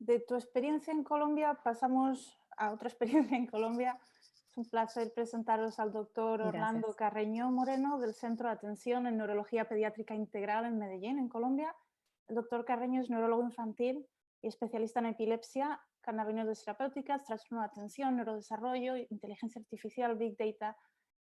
de tu experiencia en Colombia pasamos a otra experiencia en Colombia. Es un placer presentaros al doctor Orlando Gracias. Carreño Moreno del Centro de Atención en Neurología Pediátrica Integral en Medellín, en Colombia. El doctor Carreño es neurólogo infantil y especialista en epilepsia, cannabinoides terapéuticas, trastorno de atención, neurodesarrollo, inteligencia artificial, big data.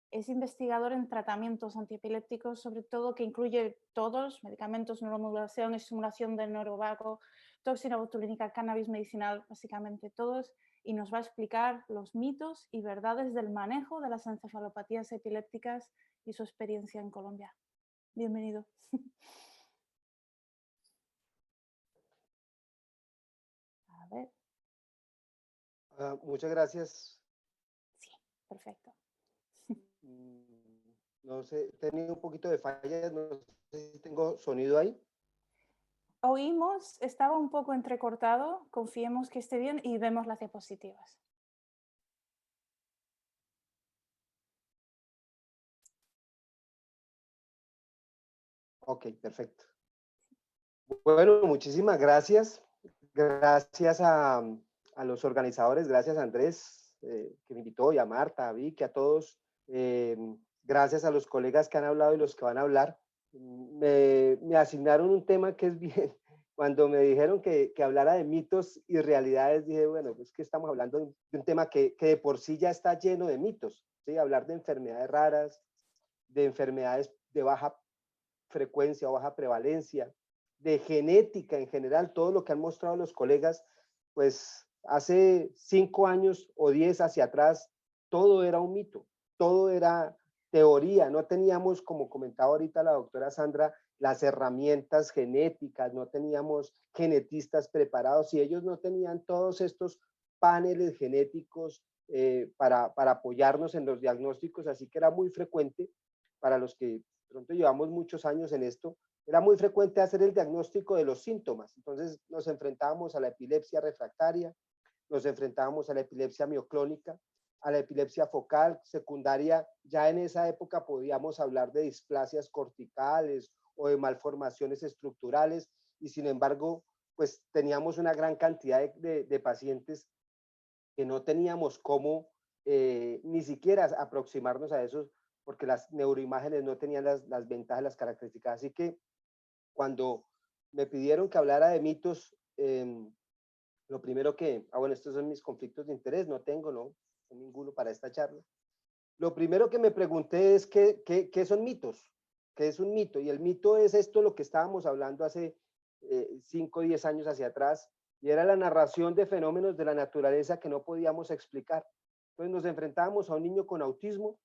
Es investigador en tratamientos antiepilépticos, sobre todo que incluye todos, medicamentos, neuromodulación, estimulación del neurovago, toxina botulínica, cannabis medicinal, básicamente todos, y nos va a explicar los mitos y verdades del manejo de las encefalopatías epilépticas y su experiencia en Colombia. Bienvenido. A ver, Muchas gracias. sí, perfecto. No sé, he tenido un poquito de fallas, no sé si tengo sonido ahí. Oímos, estaba un poco entrecortado, confiemos que esté bien y vemos las diapositivas. Ok, perfecto. Bueno, muchísimas gracias. Gracias a los organizadores, gracias a Andrés, que me invitó, y a Marta, a Vicky, a todos. Eh, Gracias a los colegas que han hablado y los que van a hablar. Me asignaron un tema que es bien, cuando me dijeron que hablara de mitos y realidades, dije, bueno, pues que estamos hablando de un tema que de por sí ya está lleno de mitos, ¿sí? Hablar de enfermedades raras, de enfermedades de baja frecuencia o baja prevalencia, de genética en general, todo lo que han mostrado los colegas, pues hace 5 años o 10 hacia atrás, todo era un mito, todo era teoría, no teníamos, como comentaba ahorita la doctora Sandra, las herramientas genéticas, no teníamos genetistas preparados y ellos no tenían todos estos paneles genéticos para apoyarnos en los diagnósticos, así que era muy frecuente para los que pronto llevamos muchos años en esto, era muy frecuente hacer el diagnóstico de los síntomas. Entonces nos enfrentábamos a la epilepsia refractaria, nos enfrentábamos a la epilepsia mioclónica, a la epilepsia focal, secundaria. Ya en esa época podíamos hablar de displasias corticales o de malformaciones estructurales y sin embargo, pues teníamos una gran cantidad de pacientes que no teníamos cómo ni siquiera aproximarnos a esos porque las neuroimágenes no tenían las ventajas, las características. Así que cuando me pidieron que hablara de mitos, lo primero que, bueno, estos son mis conflictos de interés, no tengo, no ninguno para esta charla. Lo primero que me pregunté es qué son mitos, qué es un mito. Y el mito es esto, lo que estábamos hablando hace 5 o 10 años hacia atrás, y era la narración de fenómenos de la naturaleza que no podíamos explicar. Entonces nos enfrentábamos a un niño con autismo,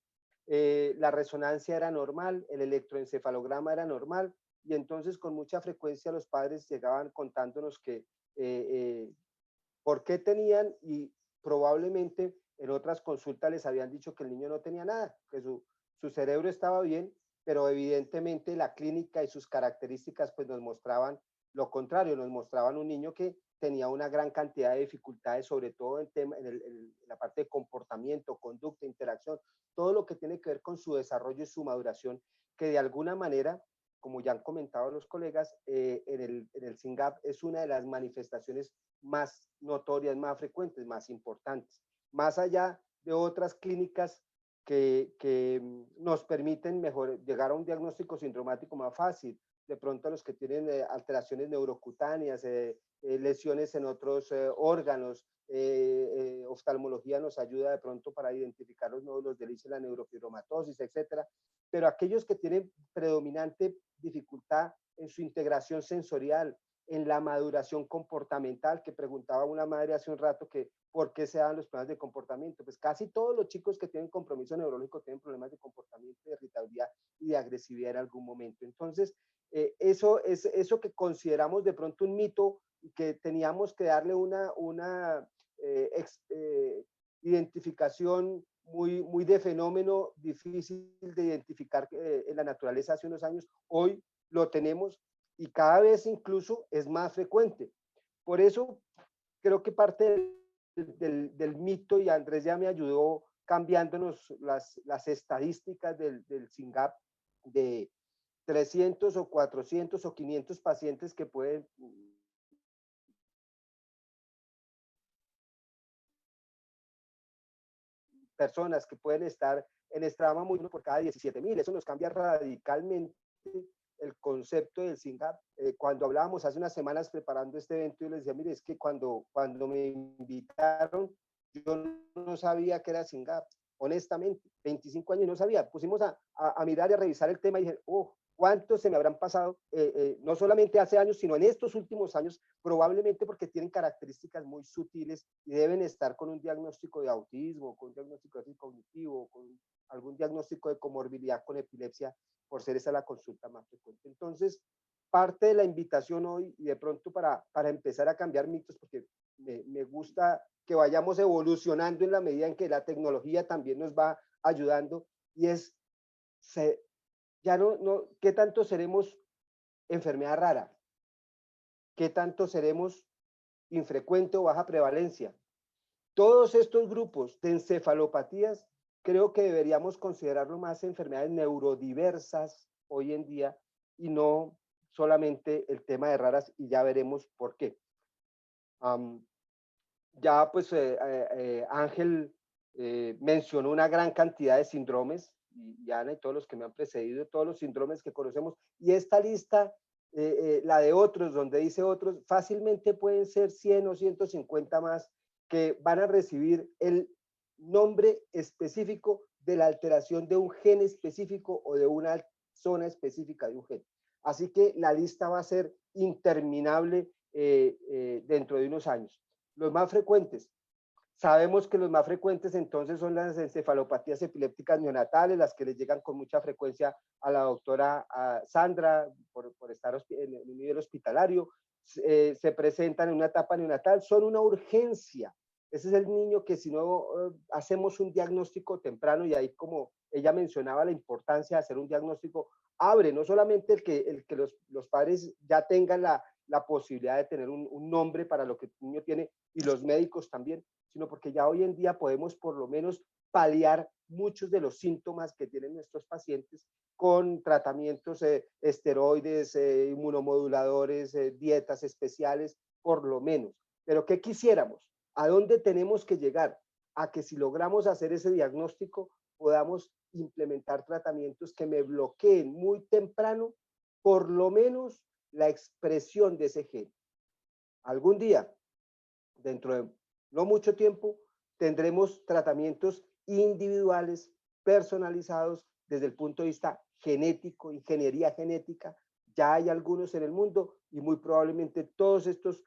la resonancia era normal, el electroencefalograma era normal, y entonces con mucha frecuencia los padres llegaban contándonos que por qué tenían y probablemente en otras consultas les habían dicho que el niño no tenía nada, que su cerebro estaba bien, pero evidentemente la clínica y sus características pues nos mostraban lo contrario, nos mostraban un niño que tenía una gran cantidad de dificultades, sobre todo en la parte de comportamiento, conducta, interacción, todo lo que tiene que ver con su desarrollo y su maduración, que de alguna manera, como ya han comentado los colegas, en el SINGAP es una de las manifestaciones más notorias, más frecuentes, más importantes, más allá de otras clínicas que nos permiten mejor llegar a un diagnóstico sindromático más fácil, de pronto a los que tienen alteraciones neurocutáneas, lesiones en otros órganos, oftalmología nos ayuda de pronto para identificar los nódulos de Lich, la neurofibromatosis, etcétera, pero aquellos que tienen predominante dificultad en su integración sensorial, en la maduración comportamental, que preguntaba una madre hace un rato que por qué se dan los problemas de comportamiento. Pues casi todos los chicos que tienen compromiso neurológico tienen problemas de comportamiento, de irritabilidad y de agresividad en algún momento. Entonces, eso que consideramos de pronto un mito y que teníamos que darle una identificación muy de fenómeno difícil de identificar en la naturaleza hace unos años, hoy lo tenemos y cada vez incluso es más frecuente. Por eso creo que parte del mito, y Andrés ya me ayudó cambiándonos las estadísticas del SINGAP de 300 o 400 o 500 pacientes que pueden personas que pueden estar en estrama muy uno por cada 17.000. Eso nos cambia radicalmente el concepto del SINGAP. Cuando hablábamos hace unas semanas preparando este evento, yo les decía, mire, es que cuando me invitaron, yo no sabía que era SINGAP, honestamente, 25 años no sabía. Pusimos a mirar y a revisar el tema y dije, oh, ¿cuántos se me habrán pasado? No solamente hace años, sino en estos últimos años, probablemente porque tienen características muy sutiles y deben estar con un diagnóstico de autismo, con un diagnóstico de cognitivo, con algún diagnóstico de comorbilidad con epilepsia, por ser esa la consulta más frecuente. Entonces, parte de la invitación hoy, y de pronto para empezar a cambiar mitos, porque me gusta que vayamos evolucionando en la medida en que la tecnología también nos va ayudando, y es, ya ¿qué tanto seremos enfermedad rara? ¿Qué tanto seremos infrecuente o baja prevalencia? Todos estos grupos de encefalopatías creo que deberíamos considerarlo más enfermedades neurodiversas hoy en día y no solamente el tema de raras, y ya veremos por qué. Ya pues Ángel mencionó una gran cantidad de síndromes, y Ana y todos los que me han precedido, todos los síndromes que conocemos, y esta lista, la de otros, donde dice otros, fácilmente pueden ser 100 o 150 más que van a recibir el nombre específico de la alteración de un gen específico o de una zona específica de un gen. Así que la lista va a ser interminable dentro de unos años. Los más frecuentes. Sabemos que los más frecuentes entonces son las encefalopatías epilépticas neonatales, las que les llegan con mucha frecuencia a la doctora Sandra por estar en un nivel hospitalario. Se presentan en una etapa neonatal, son una urgencia. Ese es el niño que si no hacemos un diagnóstico temprano, y ahí como ella mencionaba la importancia de hacer un diagnóstico, abre no solamente el que los padres ya tengan la posibilidad de tener un nombre para lo que el niño tiene, y los médicos también, sino porque ya hoy en día podemos por lo menos paliar muchos de los síntomas que tienen nuestros pacientes con tratamientos esteroides, inmunomoduladores, dietas especiales, por lo menos. Pero ¿qué quisiéramos? ¿A dónde tenemos que llegar? A que si logramos hacer ese diagnóstico, podamos implementar tratamientos que me bloqueen muy temprano, por lo menos la expresión de ese gen. Algún día, dentro de no mucho tiempo, tendremos tratamientos individuales, personalizados desde el punto de vista genético, ingeniería genética. Ya hay algunos en el mundo y muy probablemente todos estos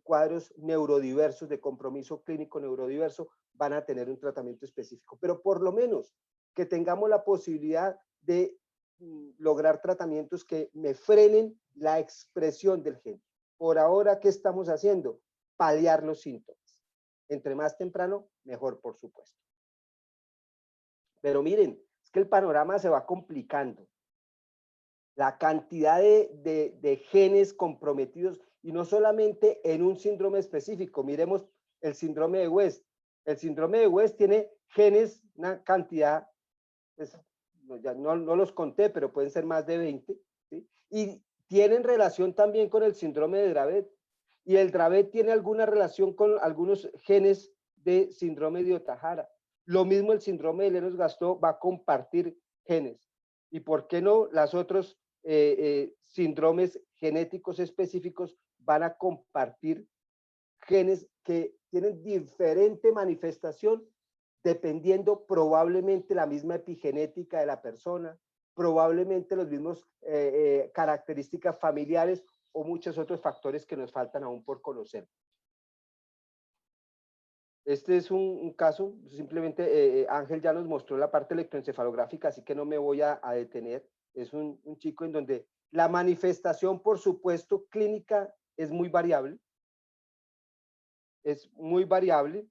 cuadros neurodiversos, de compromiso clínico neurodiverso, van a tener un tratamiento específico. Pero por lo menos que tengamos la posibilidad de lograr tratamientos que me frenen la expresión del gen. Por ahora, ¿qué estamos haciendo? Paliar los síntomas. Entre más temprano, mejor, por supuesto. Pero miren, es que el panorama se va complicando. La cantidad de genes comprometidos, y no solamente en un síndrome específico. Miremos el síndrome de West. El síndrome de West tiene genes, una cantidad, pues, ya no los conté, pero pueden ser más de 20, ¿sí? Y tienen relación también con el síndrome de Dravet. Y el Dravet tiene alguna relación con algunos genes de síndrome de Ohtahara. Lo mismo el síndrome de Lennox-Gastaut va a compartir genes. ¿Y por qué no las otros síndromes genéticos específicos van a compartir genes que tienen diferente manifestación dependiendo probablemente la misma epigenética de la persona, probablemente los mismos características familiares o muchos otros factores que nos faltan aún por conocer? Este es un caso, simplemente Ángel ya nos mostró la parte electroencefalográfica, así que no me voy a detener. Es un chico en donde la manifestación, por supuesto, clínica es muy variable. Es muy variable.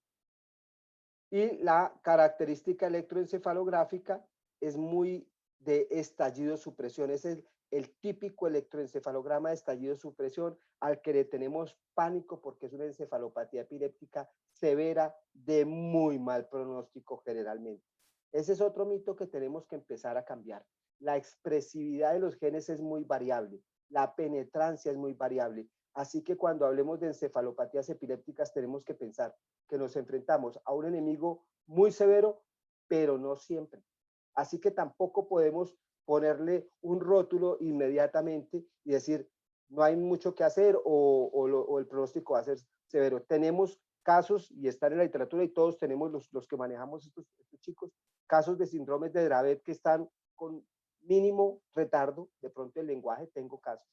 Y la característica electroencefalográfica es muy de estallido-supresión. Es el típico electroencefalograma de estallido-supresión al que le tenemos pánico porque es una encefalopatía epiléptica severa de muy mal pronóstico generalmente. Ese es otro mito que tenemos que empezar a cambiar. La expresividad de los genes es muy variable, la penetrancia es muy variable. Así que cuando hablemos de encefalopatías epilépticas tenemos que pensar que nos enfrentamos a un enemigo muy severo, pero no siempre. Así que tampoco podemos ponerle un rótulo inmediatamente y decir, no hay mucho que hacer o el pronóstico va a ser severo. Tenemos casos, y están en la literatura, y todos tenemos los que manejamos estos chicos, casos de síndromes de Dravet que están con mínimo retardo, de pronto el lenguaje, tengo casos.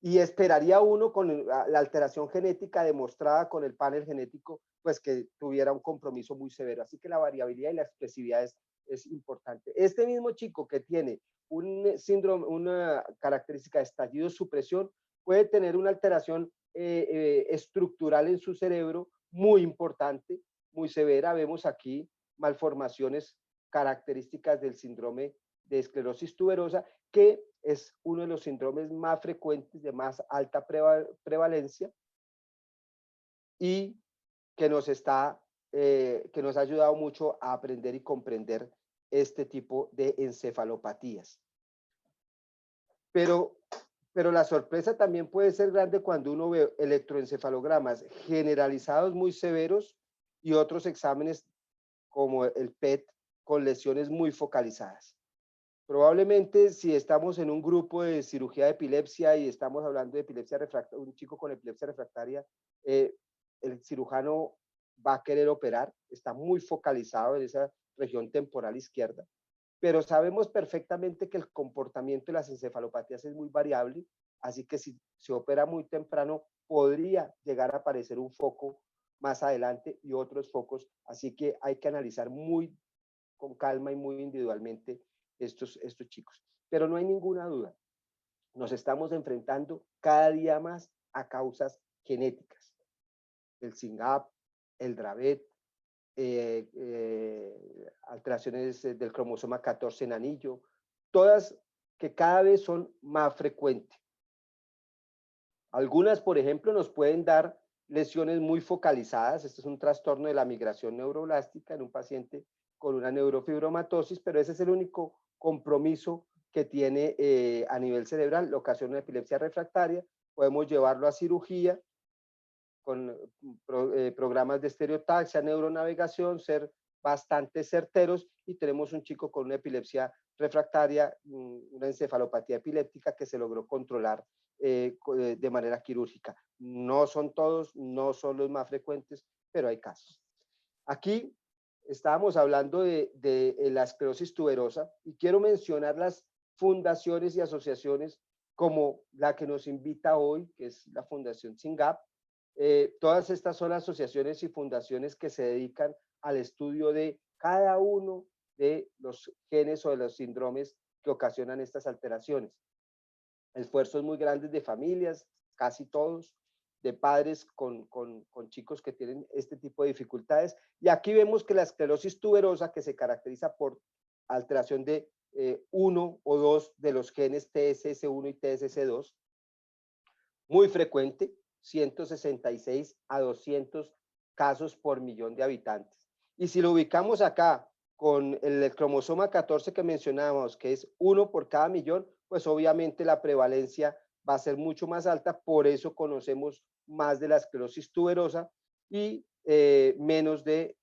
Y esperaría uno con la alteración genética demostrada con el panel genético, pues que tuviera un compromiso muy severo. Así que la variabilidad y la expresividad es importante. Este mismo chico que tiene un síndrome, una característica de estallido supresión, puede tener una alteración estructural en su cerebro muy importante, muy severa. Vemos aquí malformaciones características del síndrome de esclerosis tuberosa, que es uno de los síndromes más frecuentes, de más alta prevalencia, y que que nos ha ayudado mucho a aprender y comprender este tipo de encefalopatías. Pero la sorpresa también puede ser grande cuando uno ve electroencefalogramas generalizados muy severos y otros exámenes como el PET con lesiones muy focalizadas. Probablemente si estamos en un grupo de cirugía de epilepsia y estamos hablando de epilepsia refractaria, un chico con epilepsia refractaria, el cirujano va a querer operar, está muy focalizado en esa región temporal izquierda, pero sabemos perfectamente que el comportamiento de las encefalopatías es muy variable, así que si se opera muy temprano podría llegar a aparecer un foco más adelante y otros focos, así que hay que analizar muy con calma y muy individualmente estos chicos. Pero no hay ninguna duda, nos estamos enfrentando cada día más a causas genéticas. El SYNGAP, el Dravet, alteraciones del cromosoma 14 en anillo, todas que cada vez son más frecuentes. Algunas, por ejemplo, nos pueden dar lesiones muy focalizadas. Este es un trastorno de la migración neuroblástica en un paciente con una neurofibromatosis, pero ese es el único compromiso que tiene a nivel cerebral, lo ocasiona una epilepsia refractaria. Podemos llevarlo a cirugía con programas de estereotaxia, neuronavegación, ser bastante certeros, y tenemos un chico con una epilepsia refractaria, una encefalopatía epiléptica que se logró controlar de manera quirúrgica. No son todos, no son los más frecuentes, pero hay casos. Aquí estábamos hablando de la esclerosis tuberosa y quiero mencionar las fundaciones y asociaciones como la que nos invita hoy, que es la Fundación SYNGAP. Todas estas son asociaciones y fundaciones que se dedican al estudio de cada uno de los genes o de los síndromes que ocasionan estas alteraciones. Esfuerzos muy grandes de familias, casi todos, de padres con chicos que tienen este tipo de dificultades. Y aquí vemos que la esclerosis tuberosa, que se caracteriza por alteración de uno o dos de los genes TSS1 y TSS2, muy frecuente, 166 a 200 casos por millón de habitantes. Y si lo ubicamos acá con el cromosoma 14 que mencionábamos, que es 1 por cada millón, pues obviamente la prevalencia va a ser mucho más alta, por eso conocemos más de la esclerosis tuberosa y menos de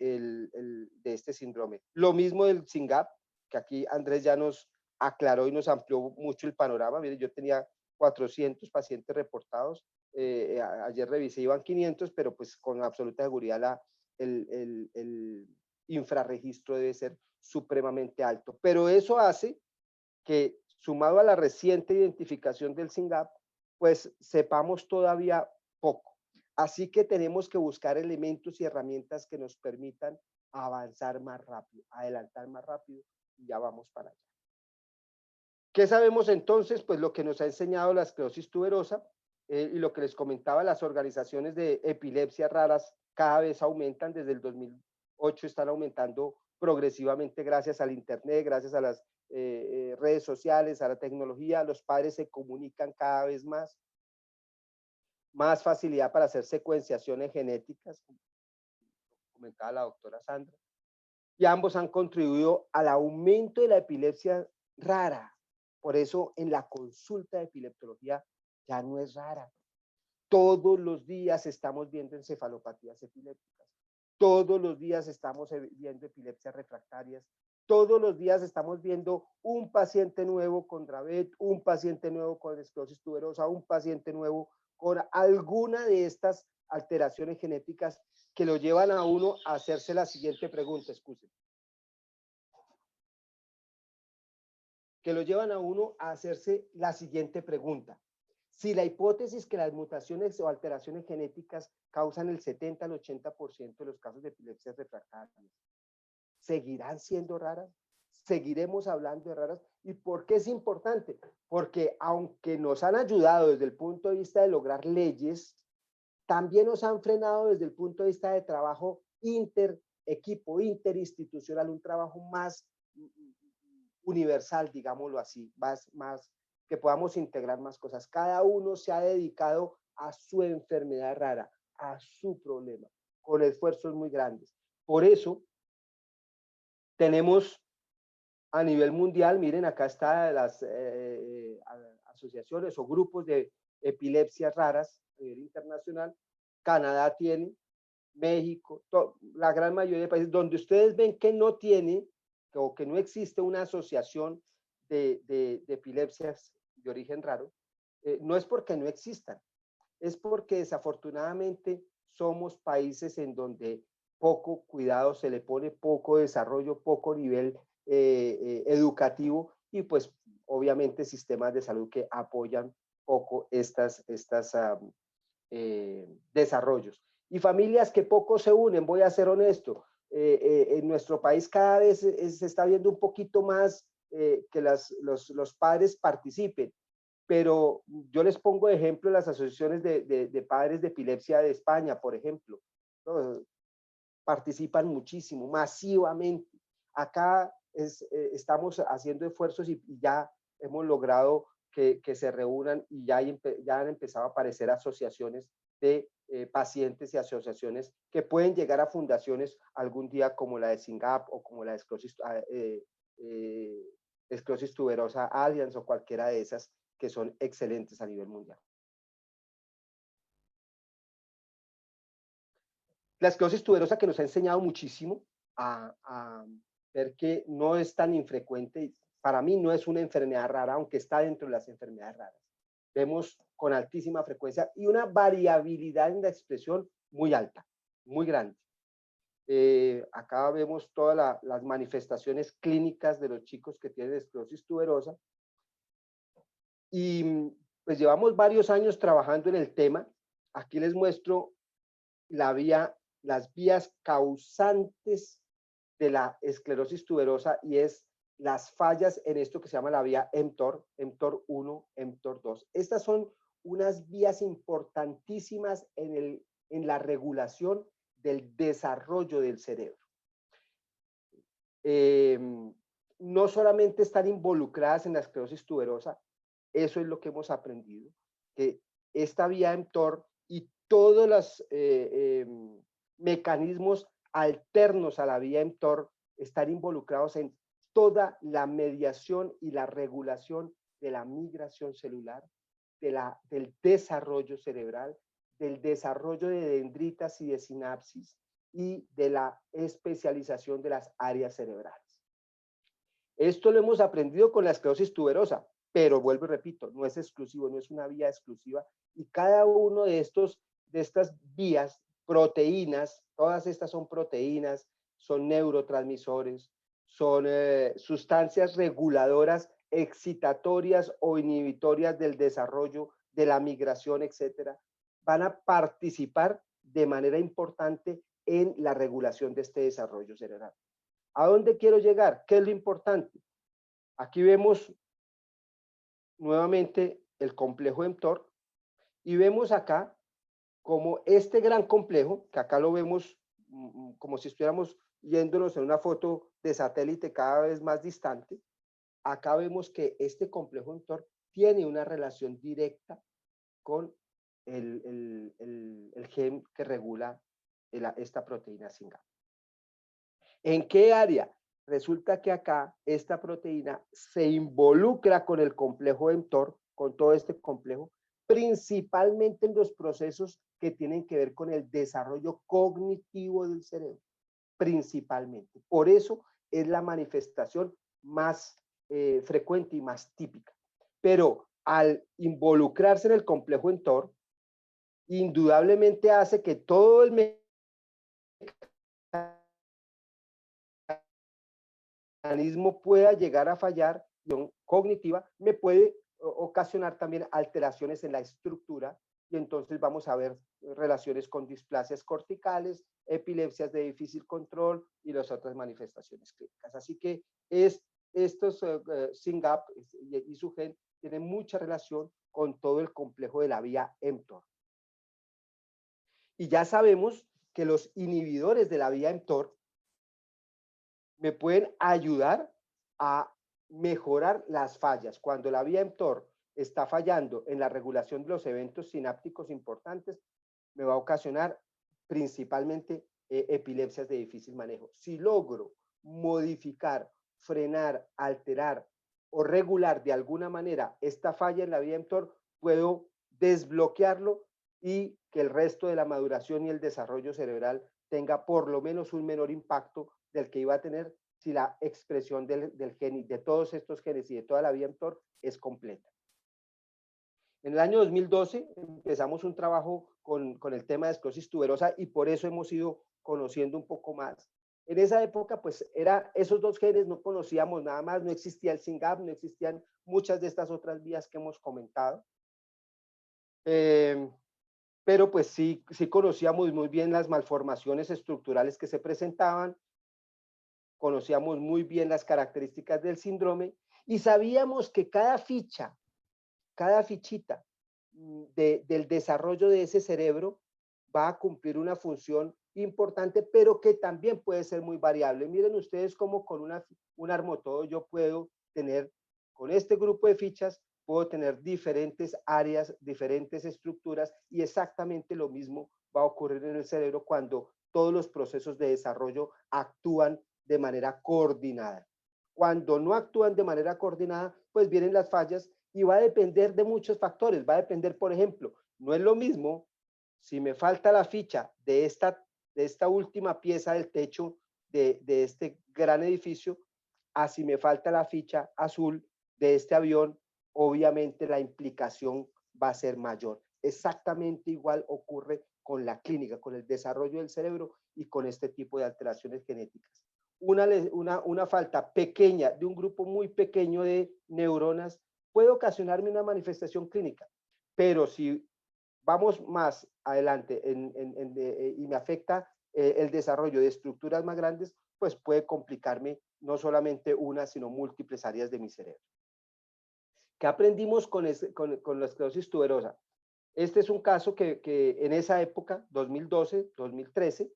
este síndrome. Lo mismo del SYNGAP, que aquí Andrés ya nos aclaró y nos amplió mucho el panorama. Mire, yo tenía 400 pacientes reportados, ayer revisé, iban 500, pero pues con absoluta seguridad el infrarregistro debe ser supremamente alto. Pero eso hace que, sumado a la reciente identificación del SYNGAP, pues sepamos todavía poco. Así que tenemos que buscar elementos y herramientas que nos permitan avanzar más rápido, adelantar más rápido, y ya vamos para allá. ¿Qué sabemos entonces? Pues lo que nos ha enseñado la esclerosis tuberosa y lo que les comentaba, las organizaciones de epilepsias raras cada vez aumentan. Desde el 2008 están aumentando progresivamente gracias al Internet, gracias a las redes sociales, a la tecnología. Los padres se comunican cada vez más facilidad para hacer secuenciaciones genéticas, como comentaba la doctora Sandra, y ambos han contribuido al aumento de la epilepsia rara. Por eso en la consulta de epileptología ya no es rara. Todos los días estamos viendo encefalopatías epilépticas. Todos los días estamos viendo epilepsias refractarias. Todos los días estamos viendo un paciente nuevo con Dravet, un paciente nuevo con esclerosis tuberosa, un paciente nuevo con alguna de estas alteraciones genéticas que lo llevan a uno a hacerse la siguiente pregunta, que lo llevan a uno a hacerse la siguiente pregunta. Si la hipótesis que las mutaciones o alteraciones genéticas causan el 70 al 80% de los casos de epilepsias refractarias, ¿seguirán siendo raras? ¿Seguiremos hablando de raras? ¿Y por qué es importante? Porque aunque nos han ayudado desde el punto de vista de lograr leyes, también nos han frenado desde el punto de vista de trabajo equipo interinstitucional, un trabajo más universal, digámoslo así, más que podamos integrar más cosas. Cada uno se ha dedicado a su enfermedad rara, a su problema, con esfuerzos muy grandes. Por eso, tenemos a nivel mundial, miren, acá están las asociaciones o grupos de epilepsias raras a nivel internacional. Canadá tiene, México, la gran mayoría de países, donde ustedes ven que no tiene o que no existe una asociación de epilepsias de origen raro, no es porque no existan, es porque desafortunadamente somos países en donde poco cuidado se le pone, poco desarrollo, poco nivel educativo y pues obviamente sistemas de salud que apoyan poco estas desarrollos. Y familias que poco se unen, voy a ser honesto, en nuestro país cada vez se está viendo un poquito más que los padres participen, pero yo les pongo de ejemplo las asociaciones de padres de epilepsia de España, por ejemplo, ¿no? Participan muchísimo, masivamente. Acá estamos haciendo esfuerzos y ya hemos logrado que se reúnan y ya han empezado a aparecer asociaciones de pacientes y asociaciones que pueden llegar a fundaciones algún día como la de SINGAP o como la de esclerosis tuberosa Alliance o cualquiera de esas que son excelentes a nivel mundial. La esclerosis tuberosa que nos ha enseñado muchísimo a ver que no es tan infrecuente, para mí no es una enfermedad rara, aunque está dentro de las enfermedades raras. Vemos con altísima frecuencia y una variabilidad en la expresión muy alta, muy grande. Acá vemos todas las manifestaciones clínicas de los chicos que tienen esclerosis tuberosa y pues llevamos varios años trabajando en el tema. Aquí les muestro las vías causantes de la esclerosis tuberosa y es las fallas en esto que se llama la vía mTOR, mTOR 1, mTOR 2. Estas son unas vías importantísimas en la regulación del desarrollo del cerebro. No solamente están involucradas en la esclerosis tuberosa, eso es lo que hemos aprendido, que esta vía mTOR y todos los mecanismos alternos a la vía mTOR están involucrados en toda la mediación y la regulación de la migración celular, del desarrollo cerebral, del desarrollo de dendritas y de sinapsis y de la especialización de las áreas cerebrales. Esto lo hemos aprendido con la esclerosis tuberosa, pero vuelvo y repito, no es exclusivo, no es una vía exclusiva y cada uno de estas vías, proteínas, todas estas son proteínas, son neurotransmisores, son sustancias reguladoras, excitatorias o inhibitorias del desarrollo, de la migración, etcétera, van a participar de manera importante en la regulación de este desarrollo cerebral. ¿A dónde quiero llegar? ¿Qué es lo importante? Aquí vemos nuevamente el complejo mTOR y vemos acá como este gran complejo, que acá lo vemos como si estuviéramos yéndonos en una foto de satélite cada vez más distante, acá vemos que este complejo mTOR tiene una relación directa con el gen que regula esta proteína SINGAP. ¿En qué área? Resulta que acá esta proteína se involucra con el complejo mTOR, con todo este complejo, principalmente en los procesos que tienen que ver con el desarrollo cognitivo del cerebro, principalmente. Por eso es la manifestación más frecuente y más típica. Pero al involucrarse en el complejo mTOR, indudablemente hace que todo el mecanismo pueda llegar a fallar, cognitiva, me puede ocasionar también alteraciones en la estructura, y entonces vamos a ver relaciones con displasias corticales, epilepsias de difícil control y las otras manifestaciones clínicas. Así que estos SYNGAP y su gen tienen mucha relación con todo el complejo de la vía mTOR. Y ya sabemos que los inhibidores de la vía mTOR me pueden ayudar a mejorar las fallas. Cuando la vía mTOR está fallando en la regulación de los eventos sinápticos importantes, me va a ocasionar principalmente epilepsias de difícil manejo. Si logro modificar, frenar, alterar o regular de alguna manera esta falla en la vía mTOR, puedo desbloquearlo y que el resto de la maduración y el desarrollo cerebral tenga por lo menos un menor impacto del que iba a tener si la expresión del gen, de todos estos genes y de toda la vía mTOR es completa. En el año 2012 empezamos un trabajo con el tema de esclerosis tuberosa y por eso hemos ido conociendo un poco más. En esa época, pues, esos dos genes no conocíamos nada más, no existía el SYNGAP, no existían muchas de estas otras vías que hemos comentado. Pero pues sí conocíamos muy bien las malformaciones estructurales que se presentaban, conocíamos muy bien las características del síndrome y sabíamos que cada fichita del desarrollo de ese cerebro va a cumplir una función importante, pero que también puede ser muy variable. Miren ustedes cómo con un armotodo yo puedo tener, con este grupo de fichas, puedo tener diferentes áreas, diferentes estructuras, y exactamente lo mismo va a ocurrir en el cerebro cuando todos los procesos de desarrollo actúan de manera coordinada. Cuando no actúan de manera coordinada, pues vienen las fallas y va a depender de muchos factores. Va a depender, por ejemplo, no es lo mismo si me falta la ficha de esta última pieza del techo de este gran edificio, a si me falta la ficha azul de este avión, obviamente la implicación va a ser mayor. Exactamente igual ocurre con la clínica, con el desarrollo del cerebro y con este tipo de alteraciones genéticas. Una falta pequeña de un grupo muy pequeño de neuronas puede ocasionarme una manifestación clínica, pero si vamos más adelante y me afecta el desarrollo de estructuras más grandes, pues puede complicarme no solamente una, sino múltiples áreas de mi cerebro. ¿Qué aprendimos con la esclerosis tuberosa? Este es un caso que en esa época, 2012, 2013,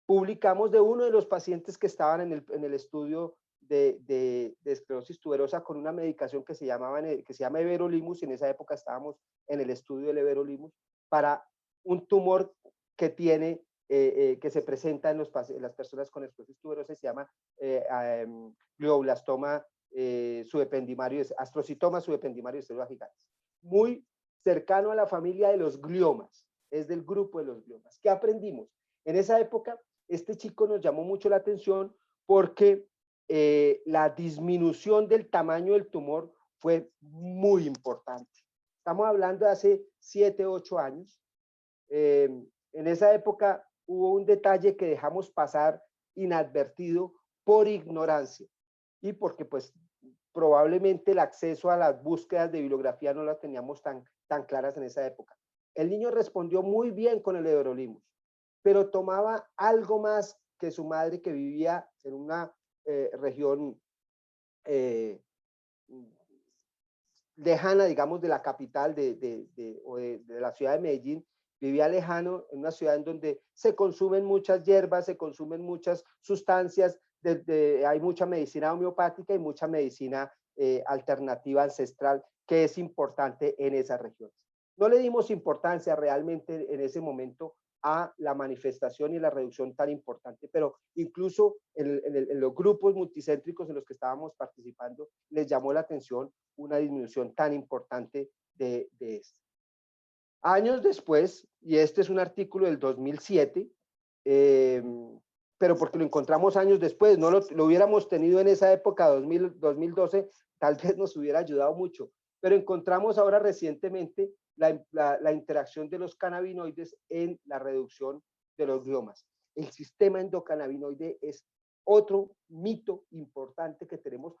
publicamos de uno de los pacientes que estaban en el estudio de esclerosis tuberosa con una medicación que se llama everolimus, y en esa época estábamos en el estudio del everolimus, para un tumor que que se presenta en las personas con esclerosis tuberosa, se llama glioblastoma subependimario, astrocitoma subependimario de célula gigante. Muy cercano a la familia de los gliomas, es del grupo de los gliomas. ¿Qué aprendimos? En esa época, este chico nos llamó mucho la atención porque la disminución del tamaño del tumor fue muy importante. Estamos hablando de hace 7, 8 años. En esa época hubo un detalle que dejamos pasar inadvertido por ignorancia y porque pues probablemente el acceso a las búsquedas de bibliografía no las teníamos tan claras en esa época. El niño respondió muy bien con el everolimus, pero tomaba algo más que su madre, que vivía en una región lejana, digamos, de la capital de la ciudad de Medellín. Vivía lejano, en una ciudad en donde se consumen muchas hierbas, se consumen muchas sustancias, hay mucha medicina homeopática y mucha medicina alternativa ancestral, que es importante en esas regiones. No le dimos importancia realmente en ese momento a la manifestación y la reducción tan importante, pero incluso en los grupos multicéntricos en los que estábamos participando, les llamó la atención una disminución tan importante de esto. Años después, y este es un artículo del 2007, pero porque lo encontramos años después, no lo hubiéramos tenido en esa época, 2012, tal vez nos hubiera ayudado mucho, pero encontramos ahora recientemente la interacción de los cannabinoides en la reducción de los gliomas. El sistema endocannabinoide es otro mito importante que tenemos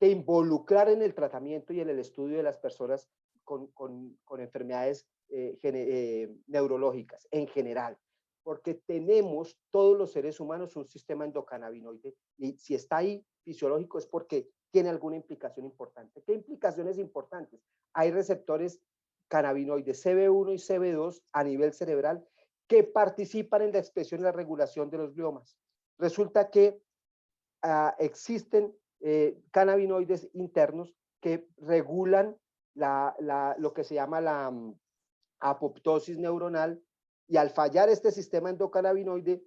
que involucrar en el tratamiento y en el estudio de las personas con enfermedades neurológicas en general, porque tenemos todos los seres humanos un sistema endocannabinoide y si está ahí fisiológico es porque tiene alguna implicación importante. ¿Qué implicaciones importantes? Hay receptores cannabinoides CB1 y CB2 a nivel cerebral que participan en la expresión y la regulación de los gliomas. Resulta que existen cannabinoides internos que regulan lo que se llama la apoptosis neuronal y al fallar este sistema endocannabinoide,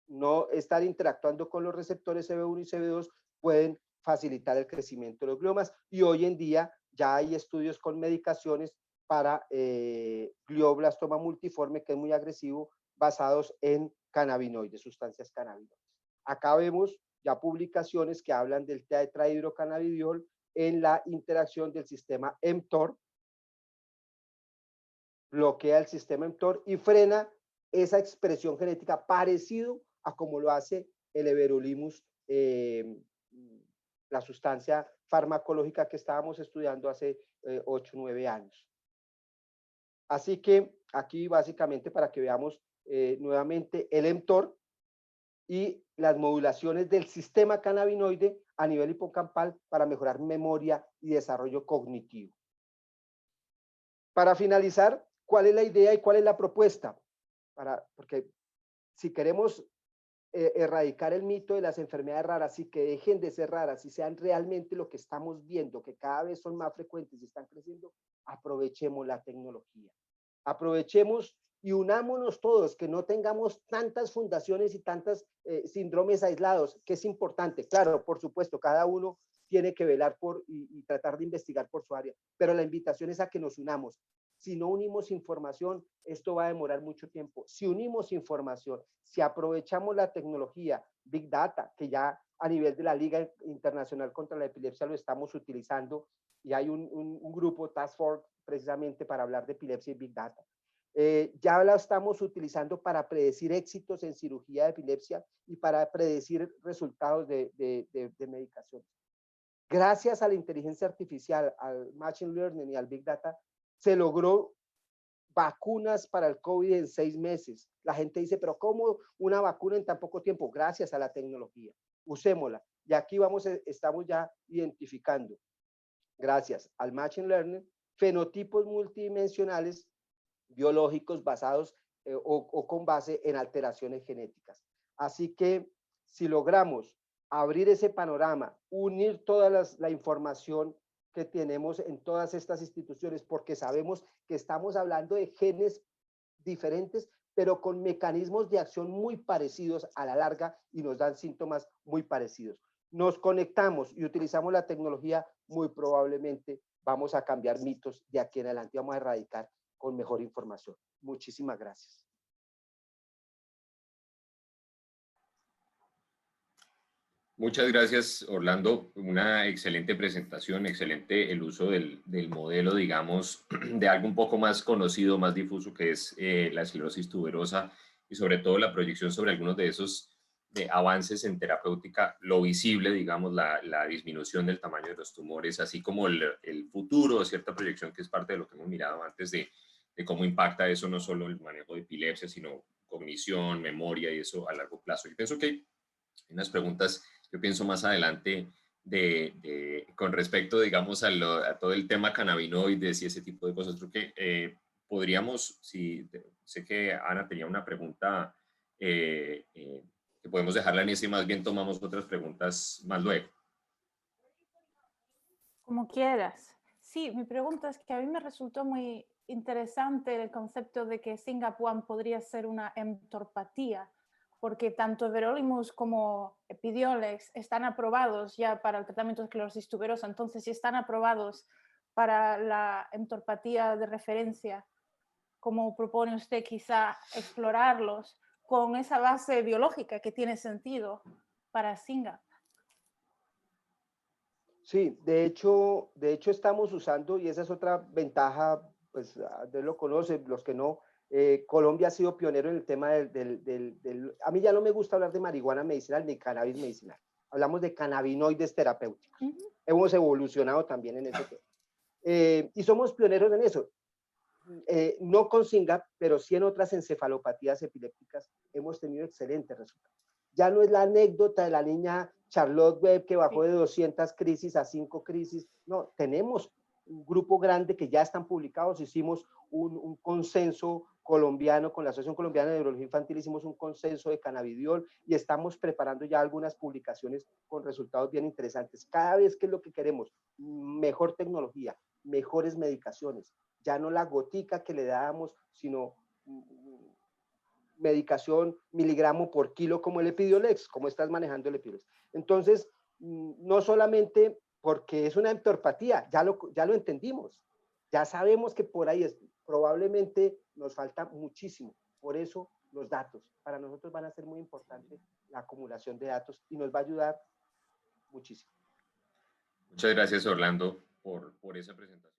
no estar interactuando con los receptores CB1 y CB2 pueden facilitar el crecimiento de los gliomas y hoy en día ya hay estudios con medicaciones para glioblastoma multiforme que es muy agresivo basados en cannabinoides, sustancias cannabinoides. Acá vemos ya publicaciones que hablan del tetrahidrocannabidiol en la interacción del sistema mTOR, bloquea el sistema mTOR y frena esa expresión genética parecido a como lo hace el everolimus, la sustancia farmacológica que estábamos estudiando hace 8 o 9 años. Así que aquí básicamente para que veamos nuevamente el mTOR y las modulaciones del sistema cannabinoide a nivel hipocampal para mejorar memoria y desarrollo cognitivo. Para finalizar, ¿cuál es la idea y cuál es la propuesta? Porque si queremos erradicar el mito de las enfermedades raras y que dejen de ser raras y sean realmente lo que estamos viendo, que cada vez son más frecuentes y están creciendo, aprovechemos la tecnología. Aprovechemos y unámonos todos, que no tengamos tantas fundaciones y tantos síndromes aislados, que es importante. Claro, por supuesto, cada uno tiene que velar por y tratar de investigar por su área, pero la invitación es a que nos unamos. Si no unimos información, esto va a demorar mucho tiempo. Si unimos información, si aprovechamos la tecnología, Big Data, que ya a nivel de la Liga Internacional contra la Epilepsia lo estamos utilizando, y hay un grupo, Task Force, precisamente para hablar de epilepsia y Big Data. Ya la estamos utilizando para predecir éxitos en cirugía de epilepsia y para predecir resultados de medicación. Gracias a la inteligencia artificial, al Machine Learning y al Big Data, se logró vacunas para el COVID en 6 meses. La gente dice, pero ¿cómo una vacuna en tan poco tiempo? Gracias a la tecnología. Usémosla. Y aquí estamos ya identificando, gracias al Machine Learning, fenotipos multidimensionales biológicos basados o con base en alteraciones genéticas. Así que si logramos abrir ese panorama, unir toda la información que tenemos en todas estas instituciones, porque sabemos que estamos hablando de genes diferentes, pero con mecanismos de acción muy parecidos a la larga y nos dan síntomas muy parecidos. Nos conectamos y utilizamos la tecnología, muy probablemente vamos a cambiar mitos de aquí en adelante, vamos a erradicar con mejor información. Muchísimas gracias. Muchas gracias, Orlando. Una excelente presentación, excelente el uso del modelo, digamos, de algo un poco más conocido, más difuso, que es la esclerosis tuberosa y sobre todo la proyección sobre algunos de esos avances en terapéutica, lo visible, digamos, la disminución del tamaño de los tumores, así como el futuro, cierta proyección que es parte de lo que hemos mirado antes de cómo impacta eso no solo el manejo de epilepsia, sino cognición, memoria y eso a largo plazo. Yo pienso que hay unas preguntas, yo pienso más adelante con respecto, digamos, a todo el tema cannabinoides y ese tipo de cosas. Creo que podríamos, si sé que Ana tenía una pregunta que podemos dejarla en ese y más bien tomamos otras preguntas más luego. Como quieras. Sí, mi pregunta es que a mí me resultó muy interesante el concepto de que SINGAP1 podría ser una entorpatía, porque tanto everolimus como Epidiolex están aprobados ya para el tratamiento de esclerosis tuberosa, entonces si están aprobados para la entorpatía de referencia, como propone usted, quizá explorarlos con esa base biológica que tiene sentido para SYNGAP. Sí, de hecho estamos usando, y esa es otra ventaja, pues Andrés lo conoce, los que no, Colombia ha sido pionero en el tema a mí ya no me gusta hablar de marihuana medicinal ni cannabis medicinal, hablamos de cannabinoides terapéuticos. Hemos evolucionado también en ese tema. Y somos pioneros en eso. No con SYNGAP, pero sí en otras encefalopatías epilépticas hemos tenido excelentes resultados. Ya no es la anécdota de la niña Charlotte Webb que bajó de 200 crisis a 5 crisis. No, tenemos un grupo grande que ya están publicados. Hicimos un consenso colombiano con la Asociación Colombiana de Neurología Infantil, hicimos un consenso de cannabidiol y estamos preparando ya algunas publicaciones con resultados bien interesantes. Cada vez que es lo que queremos, mejor tecnología, mejores medicaciones, ya no la gotica que le dábamos, sino medicación miligramo por kilo como el Epidiolex, como estás manejando el Epidiolex. Entonces, no solamente porque es una entorpatía, ya lo entendimos, ya sabemos que por ahí es, probablemente nos falta muchísimo, por eso los datos, para nosotros van a ser muy importantes la acumulación de datos y nos va a ayudar muchísimo. Muchas gracias, Orlando, por esa presentación.